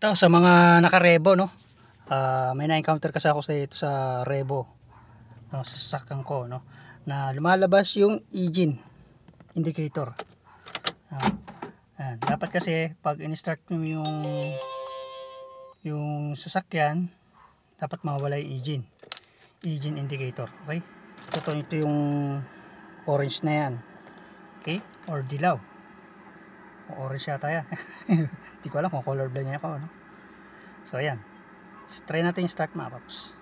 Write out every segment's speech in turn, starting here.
Ito sa mga naka-Revo, no. May na-encounter kasi ako ito sa Revo, no, sa sasakyan ko, no, na lumalabas yung engine indicator. Dapat kasi pag in-start mo yung sasakyan, dapat mawala yung engine indicator. Okay, ito yung orange na yan, okay, or dilaw, orange yata yan. Hindi ko alam kung colorblind niya ako, no? So ayan, try natin yung start, mga paps.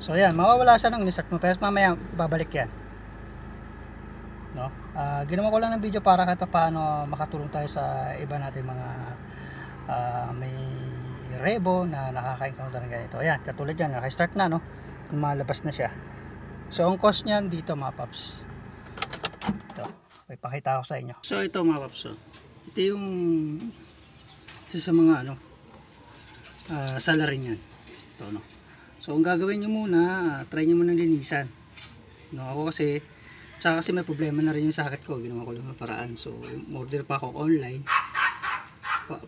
So ayan, mawawala siya ng in-start mo, pero mamaya babalik yan, no? Ginawa ko lang ng video para kahit paano makatulong tayo sa iba natin mga may Revo na nakaka-encounter ng ganito. Ayan, katulad yan, naka-start na, no? Malabas na siya. So ang cost niyan dito, mga paps, ito, may pakita ko sa inyo. So ito, mga paps, so, ito yung isa sa mga salary niyan, ito, no? So ang gagawin nyo muna, try nyo muna linisan, no? Ako kasi may problema na rin yung sakit ko, ginawa ko lang ng paraan. So order pa ako online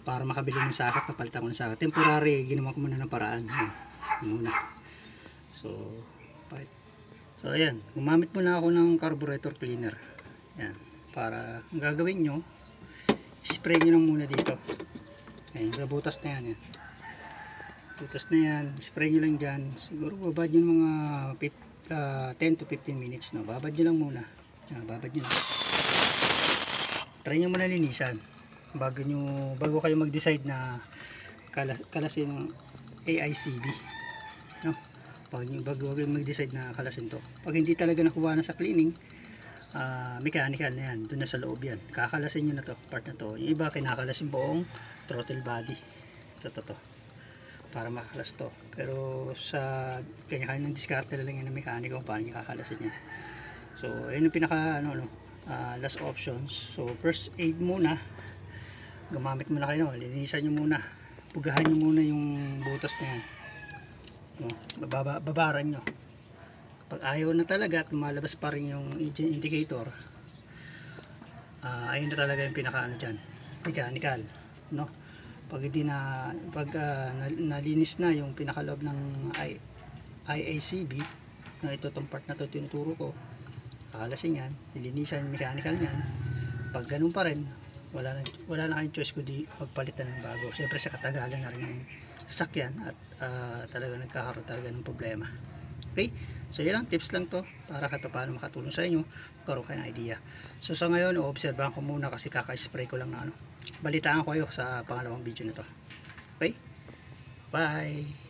para makabili ng sakit, papalitan ko ng sakit temporary, ginawa ko muna ng paraan. Muna. So ayan, gumamit muna ako ng carburetor cleaner. Yan, para ang gagawin nyo, spray nyo lang muna dito. Ayan, butas na yan, butas na yan, spray nyo lang dyan. Siguro babad nyo mga 10 to 15 minutes, no? Babad nyo lang muna. Babad nyo lang. Try nyo muna linisan bago kayo mag-decide na kalasin ng AICB, no? Bago kayo mag-decide na kalasin to. Pag hindi talaga nakuha na sa cleaning, mechanical na yan, doon na sa loob yan. Kakalasin nyo na to, part na to. Yung iba kinakalas yung buong throttle body. Ito para makakalas to. Pero sa kanya-kanya ng diskarte lang yan ng mekaniko kung paano nyo kakalasin yan. So ayun yung pinaka last options. So first aid muna, gumamit muna kayo, linisan nyo muna, pugahan nyo muna yung butas na yan, no? Babaran nyo. Pag ayaw na talaga at lumalabas pa rin yung engine indicator, ayun na talaga yung pinaka dyan, mechanical, no? Pag hindi na, nalinis na yung pinakaloob ng IACB, no, ito tong part na to tinuturo ko, kakalasin yan, nilinisan yung mechanical yan. Pag ganun pa rin, wala na kayong choice kundi magpalitan ng bago. Siyempre sa katagalan na rin ng sasakyan at talaga nagkakaroon talaga ng problema. Okay, so yan lang, tips lang to para kahit paano makatulong sa inyo, magkaroon kayo ng idea. So sa ngayon, obserbahan ko muna kasi kaka-spray ko lang na balitaan ko kayo sa pangalawang video na to. Okay, bye.